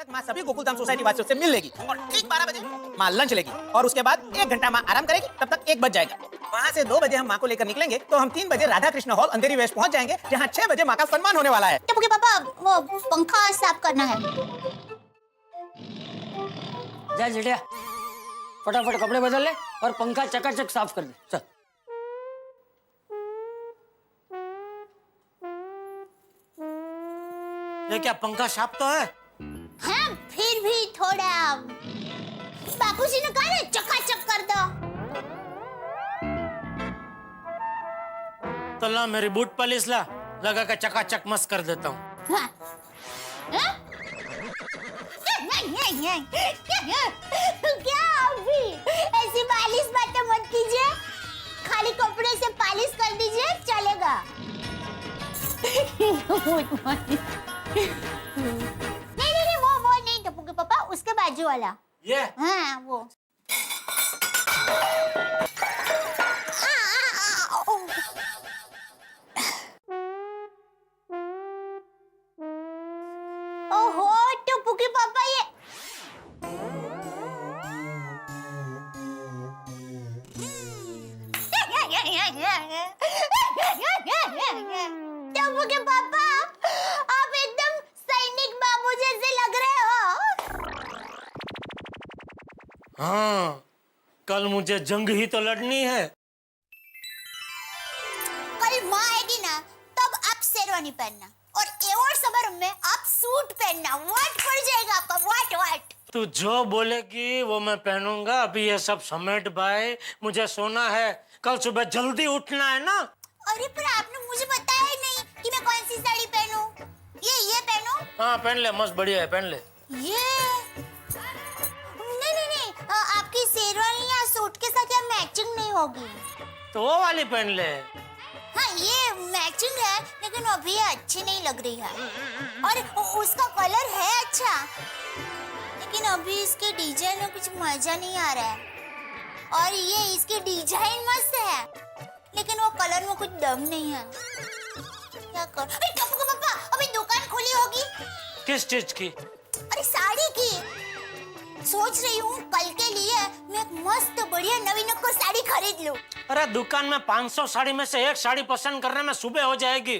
तक माँ सभी गोकुलधाम सोसाइटी वासियों से मिल लेगी और ठीक 12 बजे माँ लंच लेगी और उसके बाद 1 घंटा माँ आराम करेगी, तब तक 1 बज जाएगा। वहाँ से 2 बजे हम माँ को लेकर निकलेंगे तो हम 3 बजे राधा कृष्ण हॉल अंधेरी वेस्ट पहुँच जाएंगे, जहाँ 6 बजे माँ का सम्मान होने वाला है। टप्पू के पापा वो पंखा साफ करना है। जा जेठिया, फटाफट कपड़े बदल ले और पंखा चकाचक साफ कर दे। चल। ये क्या पंखा साफ तो है? हाँ, फिर भी थोड़ा बापूजी ने कहा ना चकाचक कर दो। तो ला मेरी बूट पॉलिश ला, लगा के चकाचक मस्त कर देता हूँ। हाँ। हाँ? क्या अभी ऐसी बालिश बातें मत कीजिए, खाली कपड़े से पालिश कर दीजिए चलेगा। नहीं वो नहीं टप्पू के पापा, उसके बाजू वाला। ये? हाँ वो। ओहो टप्पू के पापा ये टप्पू के पापा आप एकदम सैनिक बाबू जैसे लग रहे हो। हाँ, कल मुझे जंग ही तो लड़नी है। कल माँ आएगी ना तब आप शेरवानी पहनना और एवोर्ड समारोह में आप सूट पहनना, वाट पड़ जाएगा आपका, वाट। तू जो बोलेगी वो मैं पहनूंगा। अभी ये सब समेट भाई, मुझे सोना है, कल सुबह जल्दी उठना है ना। अरे पर आपने मुझे बताया ही नहीं कि मैं कौन सी साड़ी पहनूं। ये पहनूं? हाँ पहन ले, मस्त बढ़िया है, पहन ले। ये नहीं आपकी शेरवानी या सूट के साथ ये मैचिंग नहीं होगी। तो वो वाली पहन ले। हाँ ये मैचिंग है लेकिन अभी ये अच्छी नहीं लग रही है और उसका कलर है अच्छा, लेकिन अभी इसके डिजाइन में कुछ मजा नहीं आ रहा है। और ये इसकी डिजाइन मस्त है लेकिन वो कलर में कुछ दम नहीं है। क्या कर? अरे टप्पू का पापा अभी दुकान खुली होगी। किस चीज की? अरे साड़ी की। सोच रही हूँ कल के लिए मैं एक मस्त बढ़िया नवीनों साड़ी खरीद लूं। अरे दुकान में 500 साड़ी में से एक साड़ी पसंद करने में सुबह हो जाएगी,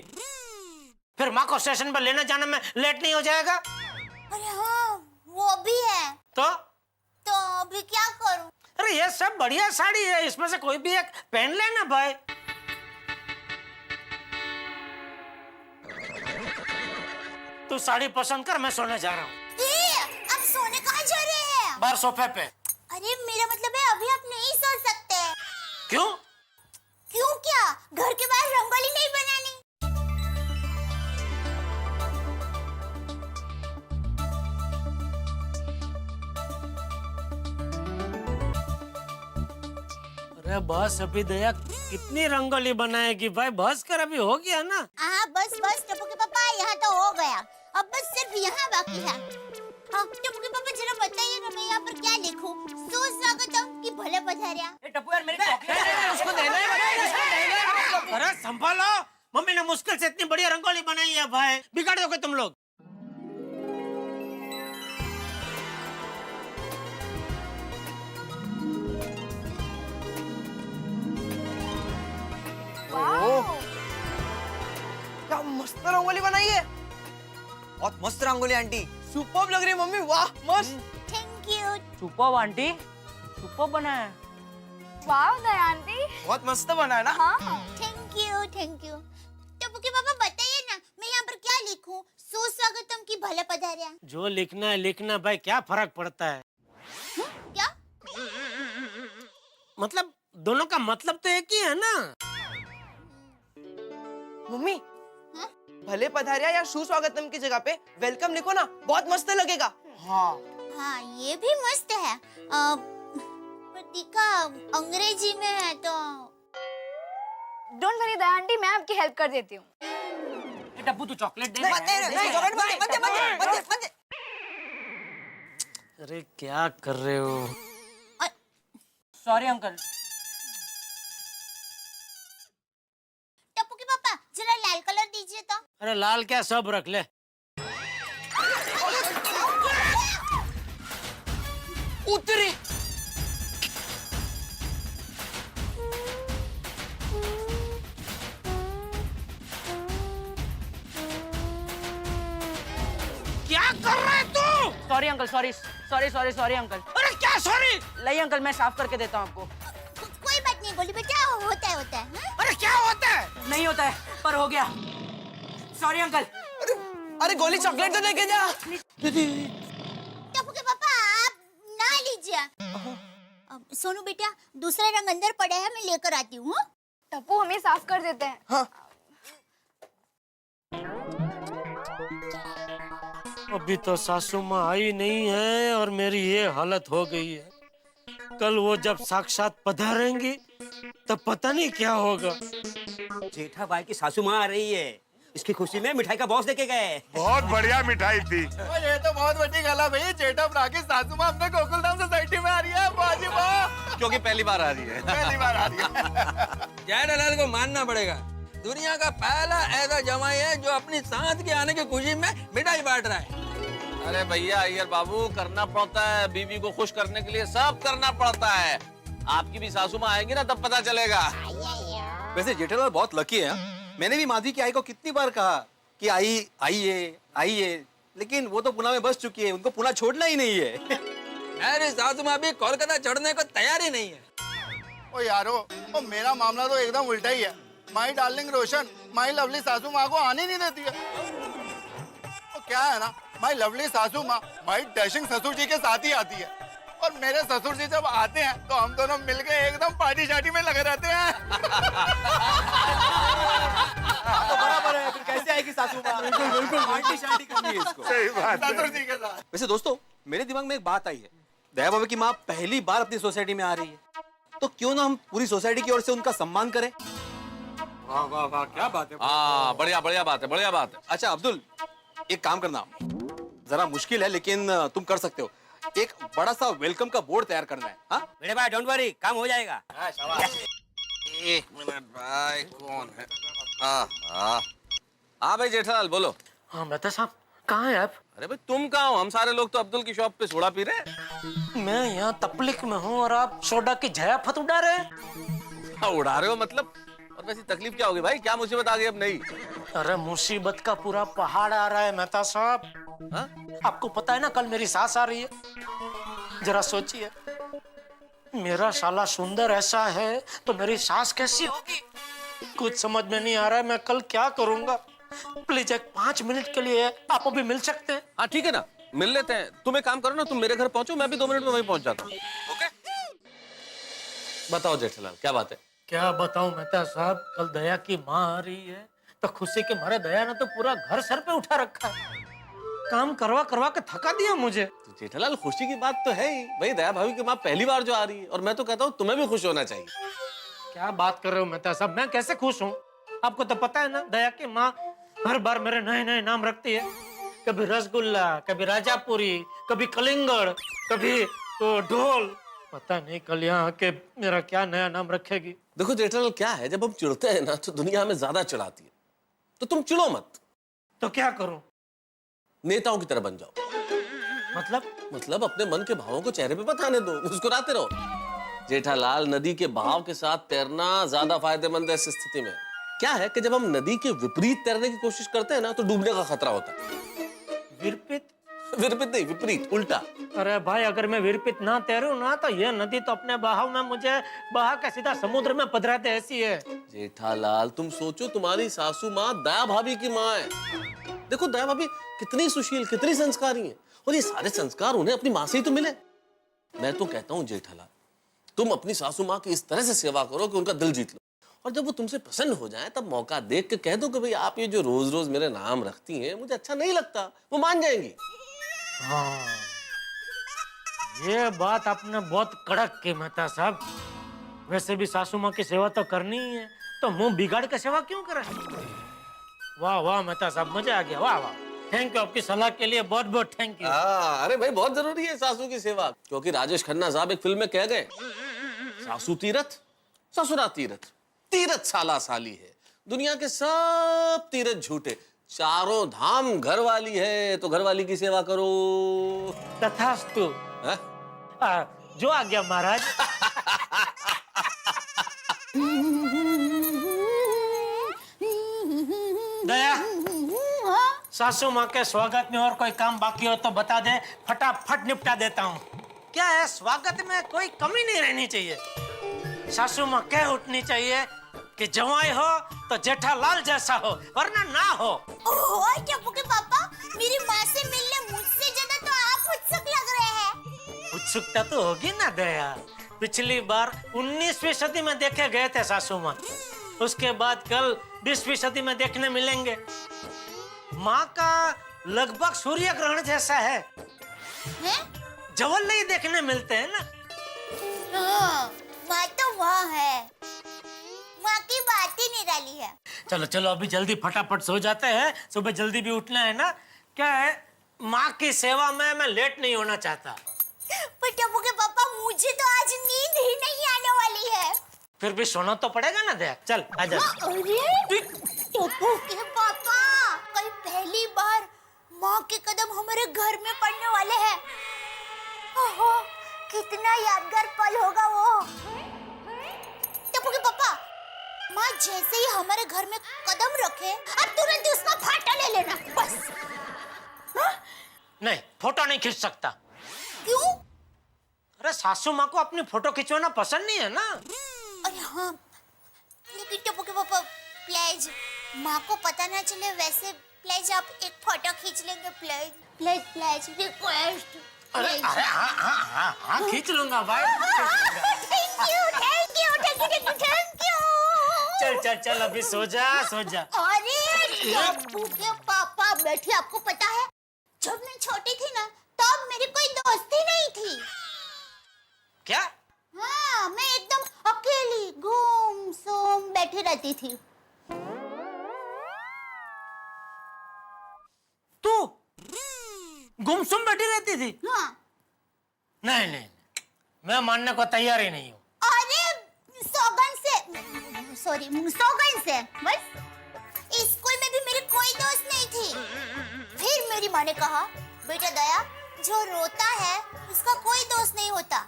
फिर माँ को स्टेशन पर लेने जाने में लेट नहीं हो जाएगा? अरे हाँ वो भी है। तो अभी क्या करूं? अरे ये सब बढ़िया साड़ी है, इसमें से कोई भी एक पहन लेना भाई। तू साड़ी पसंद कर, मैं सोने जा रहा हूँ। आप सोने कहाँ जा रहे हैं? बाहर सोफे पे। अरे मेरा मतलब है अभी आप नहीं सो सकते। क्यों? क्यों क्या? घर के बाहर रंगोली नहीं बनानी? अरे बस अभी दया कितनी रंगोली बनाएगी भाई, बस कर, अभी हो गया ना। हाँ बस टप्पू के पापा यहाँ तो हो गया, अब बस सिर्फ यहाँ बाकी है। टप्पू के पापा जरा बताइए ना मैं यहाँ पर क्या लिखूं? सुस्वागतम की भले पधारिया। टप्पू यार मेरी चॉकलेट उसको देना है। अरे संभालो, मम्मी ने मुश्किल से इतनी बढ़िया रंगोली बनाई है भाई, बिगाड़ दोगे तुम लोग। क्या मस्त रंगोली बनाई है, बहुत मस्त रंगोली आंटी, सुपर्ब लग रही है मम्मी, वाह मस्त। Thank you. Superb aunty, superb बना है। वाह दया आंटी, बहुत मस्त बना है ना। हाँ। Thank you. टप्पू के पापा बताइए ना मैं यहाँ पर क्या लिखूं? सुस्वागतम की भले पधारिया। जो लिखना है लिखना भाई, क्या फर्क पड़ता है? क्या? मतलब दोनों का मतलब तो एक ही है ना। मम्मी हाँ? भले पधारिया या सुस्वागतम की जगह पे वेलकम लिखो ना, बहुत मस्त लगेगा। हाँ ये भी मस्त है। प्रतीका अंग्रेजी में है तो। डोंट वरी दया आंटी, मैं आपकी हेल्प कर देती हूँ। टप्पू तू चॉकलेट दे। नहीं, चॉकलेट मत दे। अरे क्या कर रहे हो? Sorry uncle. टप्पू के पापा जरा लाल कलर दीजिए तो। अरे लाल क्या, सब रख ले। Sorry uncle, sorry uncle. अरे क्या सॉरी? नहीं अंकल, मैं साफ करके देता हूँ आपको। कोई बात नहीं गोली बेटा, होता है हाँ? अरे क्या होता है? नहीं होता है, पर हो गया। Sorry uncle. अरे गोली चॉकलेट तो लेके जा। टप्पू के पापा आप ना लीजिए। अब सोनू बेटा दूसरा रंग अंदर पड़ा है, मैं लेकर आती हूँ। टप्पू हमें साफ कर देते हैं। हाँ। अभी तो सासू माँ आई नहीं है और मेरी ये हालत हो गई है। कल वो जब साक्षात पधारेंगी तब पता नहीं क्या होगा। जेठा भाई की सासू माँ आ रही है, इसकी खुशी में मिठाई का बॉक्स देके गए। बहुत बढ़िया मिठाई थी। ये तो बहुत बड़ी गला भाई, जेठा भरा की सासू माँ हमने गोकुलधाम सोसाइटी में आ रही है। बाजी वाह, क्योंकि पहली बार आ रही है। पहली बार आ रही है। जेठालाल को मानना पड़ेगा, दुनिया का पहला ऐसा जमाई है जो अपनी साथ के आने की खुशी में मिठाई बांट रहा है। अरे भैया अय्यर बाबू, करना पड़ता है, बीवी को खुश करने के लिए सब करना पड़ता है। आपकी भी सासू माँ आएंगी ना तब पता चलेगा। वैसे जेठालाल बहुत लकी है। मैंने भी माधवी की आई को कितनी बार कहा कि आइए, लेकिन वो तो पुणे में बस चुकी है, उनको पुणे छोड़ना ही नहीं है। मेरी सासू माँ भी कोलकाता चढ़ने को तैयार ही नहीं है। ओ यारो, ओ मेरा मामला तो एकदम उल्टा ही है। My darling Roshan my lovely सासू माँ को आने नहीं देती है। तो क्या है ना, माई लवली सासू माँ माई डैशिंग ससुर जी के साथ ही आती है, और मेरे ससुर जी जब आते हैं तो हम दोनों मिलके एकदम पार्टी शार्टी में लगे रहते हैं। तो बराबर है, फिर कैसे आएगी सासू माँ? बिल्कुल पार्टी शार्टी करनी है इसको। सही बात है। ससुर जी के साथ। वैसे दोस्तों, मेरे दिमाग में एक बात आई है। दया बाबा की माँ पहली बार अपनी सोसाइटी में आ रही है, तो क्यों ना हम पूरी सोसाइटी की ओर से उनका सम्मान करें। वाह वाह वाह, क्या बात है। हाँ, बढ़िया बढ़िया बात है, बढ़िया बात है। अच्छा अब्दुल, एक काम करना, जरा मुश्किल है लेकिन तुम कर सकते हो। एक बड़ा सा वेलकम का बोर्ड तैयार करना है। हाँ मेरे भाई डोंट वरी, काम हो जाएगा। एक मिनट भाई, कौन है? हाँ भाई जेठालाल बोलो। हाँ मेहता साहब, कहाँ है आप? अरे भाई तुम कहाँ हो? हम सारे लोग तो अब्दुल की शॉप पे सोडा पी रहे हैं। मैं यहाँ तपलिक में हूँ और आप सोडा की जयाफत उड़ा रहे हैं। हाँ, उड़ा रहे हो मतलब? और वैसी तकलीफ क्या होगी भाई? क्या मुसीबत आ गई अब नई? अरे मुसीबत का पूरा पहाड़ आ रहा है मेहता साहब। हाँ? आपको पता है ना, कल मेरी सास आ रही है। जरा सोचिए, मेरा साला सुंदर ऐसा है तो मेरी सास कैसी होगी? कुछ समझ में नहीं आ रहा है, मैं कल क्या करूंगा। प्लीज एक 5 मिनट के लिए आप अभी मिल सकते हैं? हाँ ठीक है ना, मिल लेते हैं। तुम एक काम करो ना, तुम मेरे घर पहुंचो, मैं भी 2 मिनट में वहीं पहुंच जाता हूँ। ओके? बताओ जेठालाल, क्या बात है? क्या बताऊं मेहता साहब, कल दया की माँ आ रही है तो खुशी के मारे दया ने तो पूरा घर सर पे उठा रखा है। काम करवा करवा के थका दिया मुझे। तो जेठालाल खुशी की बात तो है ही भाई, दया भाभी की माँ पहली बार जो आ रही है, और मैं तो कहता हूँ तुम्हें भी खुश होना चाहिए। क्या बात कर रहे हो मेहता साहब, मैं कैसे खुश हूँ? आपको तो पता है ना, दया की माँ हर बार मेरे नए नए नाम रखती है। कभी रसगुल्ला, कभी राजापुरी, कभी कलिंगड़, कभी तो ढोल। पता नहीं कल यहाँ आके मेरा क्या नया नाम रखेगी। देखो जेठालाल, क्या है, जब हम चिढ़ते हैं ना तो दुनिया हमें ज्यादा चिढ़ाती है, तो तुम चिढ़ो मत। तो क्या करूं? नेताओं की तरह बन जाओ। मतलब अपने मन के भावों को चेहरे पे बताने दो, मुस्कुराते रहो। जेठालाल, नदी के बहाव के साथ तैरना ज्यादा फायदेमंद है इस स्थिति में। क्या है कि जब हम नदी के विपरीत तैरने की कोशिश करते हैं ना तो डूबने का खतरा होता है। विरपित? विपरीत नहीं, विपरीत, उल्टा। अरे भाई, अगर मैं विरपित ना तैरूं ना तो ये नदी तो अपने बहाव में मुझे बहा के सीधा समुद्र में पधराते ऐसी है। जेठालाल, तुम सोचो, तुम्हारी सासू माँ दया भाभी की माँ है। देखो दया भाभी कितनी सुशील, कितनी संस्कारी है, और ये सारे संस्कार उन्हें अपनी माँ से ही तो मिले। मैं तो कहता हूँ जेठालाल, तुम अपनी सासू माँ की इस तरह से सेवा करो कि उनका दिल जीत लो, और जब वो तुमसे प्रसन्न हो जाए तब मौका देख के कह दो कि भाई आप ये जो रोज रोज मेरे नाम रखती हैं मुझे अच्छा नहीं लगता। वो मान जाएंगी। हाँ, ये बात आपने बहुत कड़क की मेहता साहब। वैसे भी सासू माँ की सेवा तो करनी ही है, तो मुंह बिगाड़ के सेवा क्यों करें? वाह वाह मेहता साहब, मजा आ गया। वाह वाह, थैंक यू, आपकी सलाह के लिए बहुत बहुत थैंक यू। अरे भाई, बहुत जरूरी है सासू की सेवा, क्योंकि राजेश खन्ना साहब एक फिल्म में कह गए, सासू तीरथ ससुरा तीरथ, तीरथ साला साली है, दुनिया के सब तीरथ झूठे, चारों धाम घर वाली है, तो घर वाली की सेवा करो। तथास्तु। जो आ गया महाराज। दया, सासू माँ के स्वागत में और कोई काम बाकी हो तो बता दे, फटाफट निपटा देता हूँ। क्या है, स्वागत में कोई कमी नहीं रहनी चाहिए। सासू माँ कह उठनी चाहिए कि जवाई हो तो जेठालाल जैसा हो, वरना ना हो। ओह टप्पू के पापा, मेरी माँ से मिलने मुझसे ज्यादा तो आप उत्सुक लग रहे हैं। उत्सुकता तो होगी ना दया। पिछली बार 19वीं सदी में देखे गए थे सासू माँ, उसके बाद कल 20वीं सदी में देखने मिलेंगे। माँ का लगभग सूर्य ग्रहण जैसा है, जवल नहीं देखने मिलते हैं ना। हाँ, माँ तो वहाँ है, माँ की बात ही निराली है। चलो चलो अभी जल्दी फटाफट सो जाते हैं, सुबह जल्दी भी उठना है ना। क्या है, माँ की सेवा में मैं लेट नहीं होना चाहता। पर टप्पू के पापा, मुझे तो आज नींद ही नहीं आने वाली है। फिर भी सोना तो पड़ेगा ना दया, चल आजा। अरे टप्पू के पापा, कल पहली बार माँ के कदम हमारे घर में पड़ने वाले हैं। ओहो, कितना यादगार पल होगा वो। टप्पू के पापा, माँ जैसे ही हमारे घर में कदम रखे, अब तुरंत उसका फाटा ले लेना, बस। हाँ? नहीं, फोटो नहीं खींच सकता। क्यों? अरे सासू माँ को अपनी फोटो खिंचवाना पसंद नहीं है ना। अरे हाँ, लेकिन टप्पू के पापा, प्लीज माँ को पता ना चले वैसे प्लीज आप एक फोटो खींच लेंगे, प्लीज प्लीज प्लीज, रिक्वेस्ट। अरे अरे हाँ खींच लूंगा भाई। Thank you thank you thank you thank you thank you. चल चल चल अभी सो जा सो जा। अरे टप्पू के पापा, बैठिए। आपको पता है, जब मैं छोटी थी ना, तब मेरी कोई दोस्ती नहीं थी। क्या? हाँ, मैं एकदम अकेली गुमसुम बैठी रहती थी। तू गुमसुम बैठी रहती थी? हाँ। नहीं नहीं, मैं मानने को तैयार ही नहीं हूँ। अरे सौगन से बस। स्कूल में भी मेरी कोई दोस्त नहीं थी। फिर मेरी माँ ने कहा, बेटा दया, जो रोता है उसका कोई दोस्त नहीं होता,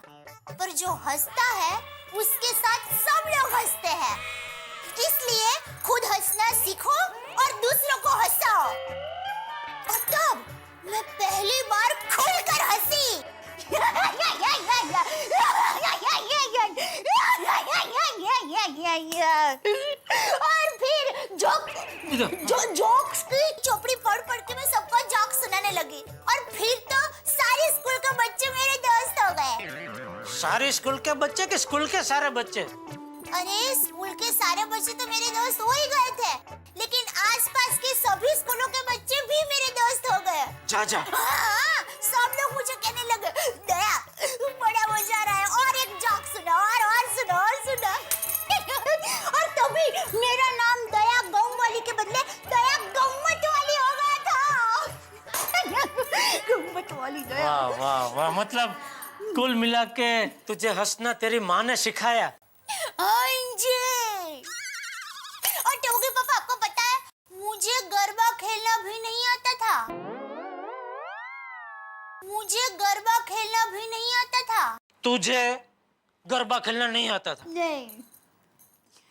पर जो हंसता है उसके साथ सब लोग हंसते हैं। इसलिए खुद हंसना सीखो और दूसरों को हंसाओ। और तब मैं पहली बार खुलकर हंसी। और फिर जोक्स की चोपड़ी पढ़ पढ़ के मैं सबको जोक सुनाने लगी। और फिर तो सारे स्कूल के बच्चे मेरे दोस्त हो गए। सारे स्कूल के बच्चे के स्कूल के सारे बच्चे? अरे स्कूल के सारे बच्चे तो मेरे दोस्त हो ही गए थे, लेकिन आसपास के सभी स्कूलों के बच्चे भी मेरे दोस्त हो गए। जा जा। हाँ, सब लोग मुझे कहने लगे, दया बड़ा मजा आ रहा है, और एक जोक सुना, और सुना और सुना। और तभी मेरा नाम दया गौमवाली के बदले दया गम्मत वाली हो गया था। गम्मत वाली दया। वाह वाह वाह, मतलब कुल मिला के तुझे हंसना तेरी माँ ने सिखाया। और टोगे पापा, आपको पता है, मुझे गरबा खेलना भी नहीं आता था। तुझे गरबा खेलना नहीं आता था? नहीं।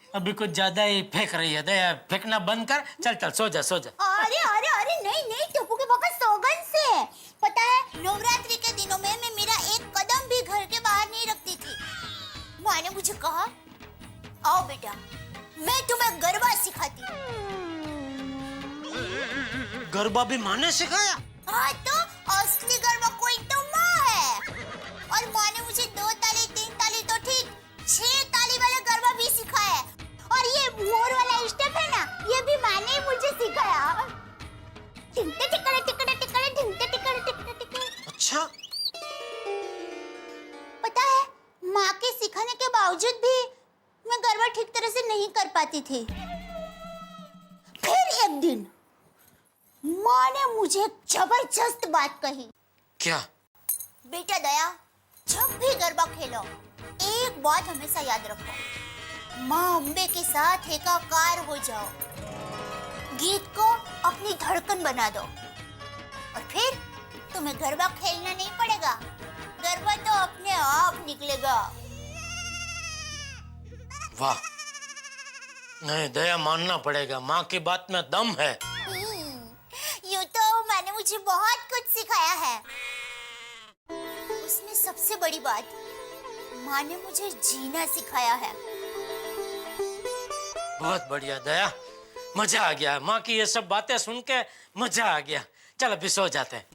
अभी कुछ ज्यादा ही फेंक रही है दया, फेंकना बंद कर। चल चल सो जा सो जा। अरे नहीं टप्पू के पापा, सौगन से। पता है, नवरात्रि के दिनों में मैं मेरा एक कदम भी घर के बाहर नहीं रखती थी। माँ ने मुझे कहा, आओ बेटा, मैं तुम्हें गरबा सिखाती हूँ। गरबा भी माँ ने सिखाया? हाँ, तो असली गरबा कोई तो माँ है। और माँ ने मुझे 2 ताली 3 ताली तो ठीक, 6 ताली वाला गरबा भी सिखाया है। और ये मोर वाला स्टेप है ना, ये भी माँ ने मुझे सिखाया। टिकटे टिकड़े टिकड़े टिकड़े टिकटे टिकड़े टिकड़े टिकड़े। अच्छा। पता है, माँ के सिखाने के बावजूद भी मैं गरबा ठीक तरह से नहीं कर पाती थी। फिर एक दिन माँ ने मुझे एक जबरदस्त बात कही। क्या? बेटा दया, जब भी गरबा खेलो, एक बात हमेशा याद रखो, माँ अम्बे के साथ एकाकार हो जाओ। गीत को अपनी धड़कन बना दो, और फिर तुम्हें गरबा खेलना नहीं पड़ेगा, गरबा तो अपने आप निकलेगा। वाह, नहीं दया, मानना पड़ेगा, माँ की बात में दम है। यूं मुझे बहुत कुछ सिखाया है। उसमें सबसे बड़ी बात, माँ ने मुझे जीना सिखाया है। बहुत बढ़िया दया, मजा आ गया। माँ की ये सब बातें सुन के मजा आ गया। चल अभी सो जाते हैं।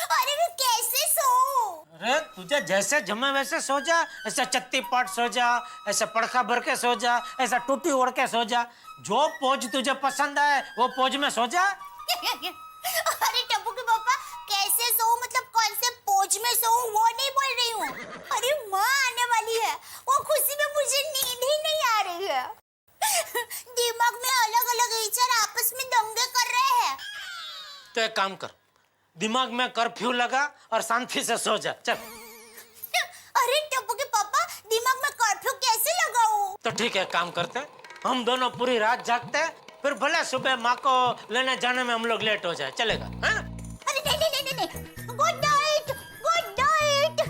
अरे मैं कैसे सोऊं? अरे तुझे जैसे जमे वैसे सो जा, ऐसा चत्ती पाट सो जा, ऐसा पड़खा भर के सो जा, ऐसा टूटी ओढ़ के सो जा। जो पोज तुझे पसंद आए वो पोज में सो जा। अरे टप्पू के पापा, कैसे सोऊं मतलब कौन से पोज में सोऊं वो नहीं बोल रही हूँ। अरे माँ आने वाली है, वो खुशी में मुझे नींद ही नहीं आ रही है। दिमाग में अलग अलग विचार आपस में दंगे कर रहे हैं। तो एक काम कर, दिमाग में कर्फ्यू लगा और शांति से सो जा। चल। अरे टप्पू के पापा, दिमाग में कर्फ्यू कैसे लगाऊं? तो ठीक है, काम करते हैं, हम दोनों पूरी रात जागते हैं, फिर भले सुबह माँ को लेने जाने में हम लोग लेट हो जाए। चलेगा? हाँ? अरे नहीं नहीं नहीं नहीं, गुड नाइट, गुड नाइट।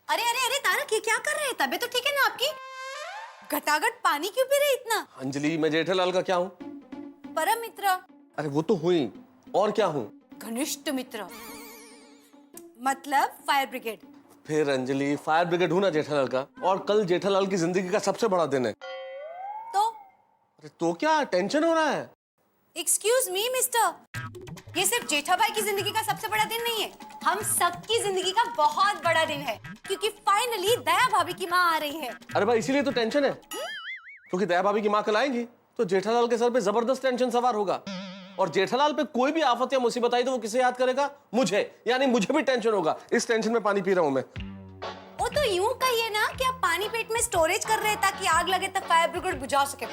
अरे अरे अरे तारक, ये क्या कर रहे हैं? तबीयत तो ठीक है ना आपकी? घटाघट पानी क्यों पी रहे इतना? अंजलि, मैं जेठालाल का क्या हूँ? परम मित्र। अरे वो तो हुई, और क्या हूँ? घनिष्ठ मित्र, मतलब फायर ब्रिगेड। फिर अंजलि, फायर ब्रिगेड हूँ ना जेठालाल का, और कल जेठालाल की जिंदगी का सबसे बड़ा दिन है। तो अरे तो क्या टेंशन हो रहा है? एक्सक्यूज मी मिस्टर, ये सिर्फ जेठाबाई की जिंदगी का सबसे बड़ा दिन नहीं है, हम सबकी जिंदगी का बहुत बड़ा दिन है, क्योंकि फाइनली दया भाभी की माँ आ रही है। अरे भाई, इसीलिए तो टेंशन है, क्योंकि दया भाभी की माँ कल आएंगी तो जेठालाल के सर पे जबरदस्त टेंशन सवार होगा, और जेठालाल पे कोई भी आफत या मुसीबत आई तो वो किसे याद करेगा? मुझे, यानी मुझे भी टेंशन होगा। इस टेंशन में पानी पी रहा हूं मैं। वो तो यूं कहिए ना कि आप पानी पेट में स्टोरेज कर रहे हैं ताकि आग लगे तब फायर ब्रिगेड बुझा सके।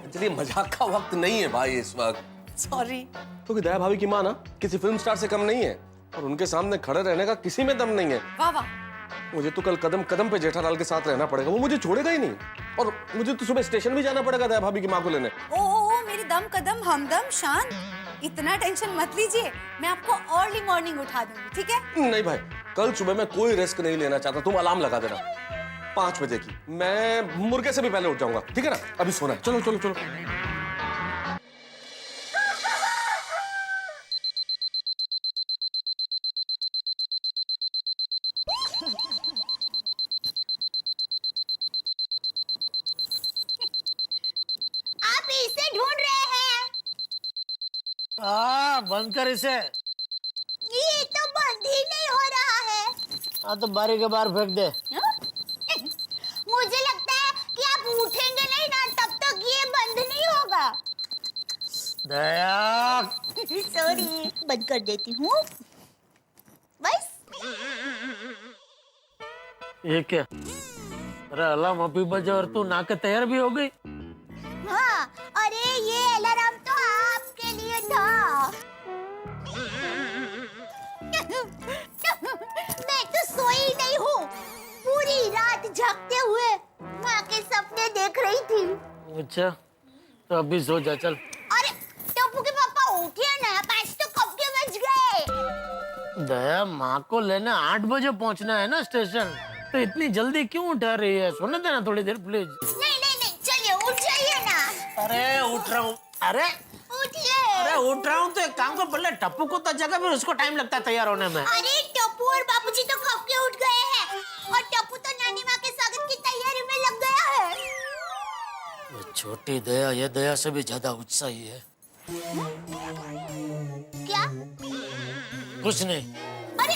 चलिए, मजाक का वक्त नहीं है भाई इस वक्त। सॉरी। क्योंकि दया भाभी की माँ ना किसी फिल्म स्टार से कम नहीं है, और उनके सामने खड़े रहने का किसी में दम नहीं है। वाह वाह। मुझे तो कल कदम कदम पे जेठालाल के साथ रहना पड़ेगा, वो मुझे छोड़ेगा ही नहीं, और मुझे तो सुबह स्टेशन भी जाना पड़ेगा दया भाभी की माँ को लेने। ओ मेरी दम कदम हमदम शान, इतना टेंशन मत लीजिए, मैं आपको अर्ली मॉर्निंग उठा दूंगी, ठीक है? नहीं भाई, कल सुबह मैं कोई रिस्क नहीं लेना चाहता, तुम अलार्म लगा देना 5 बजे की, मैं मुर्गे से भी पहले उठ जाऊंगा, ठीक है ना? अभी सोना है, चलो चलो चलो। आप इसे ढूंढ रहे हैं? बंद कर इसे। ये तो बंद ही नहीं हो रहा है। हाँ तो बारी के बाहर फेंक दे। मुझे लगता है कि आप उठेंगे नहीं ना तब तक ये बंद नहीं होगा। दया। सॉरी, बंद कर देती हूँ। बस। ये क्या? अरे अलार्म अभी बजा और तू नहा के तैयार भी हो गई? हाँ, अरे ये अलार्म तो आपके लिए था। मैं तो सोई नहीं हूँ, पूरी रात जागते हुए माँ के सपने देख रही थी। अच्छा, तो अभी सो जा, चल। अरे टप्पू के पापा उठिए ना, 5 तो कब के बज गए। दया, माँ को लेने 8 बजे पहुँचना है ना स्टेशन, तो इतनी जल्दी क्यों उठा रही है? सोने देना थोड़ी देर प्लीज। नहीं नहीं नहीं, चलिए उठ जाइए ना। अरे उठ रहा हूँ। अरे उठिए। अरे उठ रहा हूँ तो एक काम कर, पहले टप्पू को तो जगह, फिर उसको टाइम लगता है तैयार होने में। अरे टप्पू और बाबूजी तो कब के उठ गए हैं, और टप्पू तो नानी माँ के स्वागत की तैयारी में लग गया है। ये छोटी दया, ये दया से भी ज्यादा उत्साही है। क्या? कुछ नहीं। अरे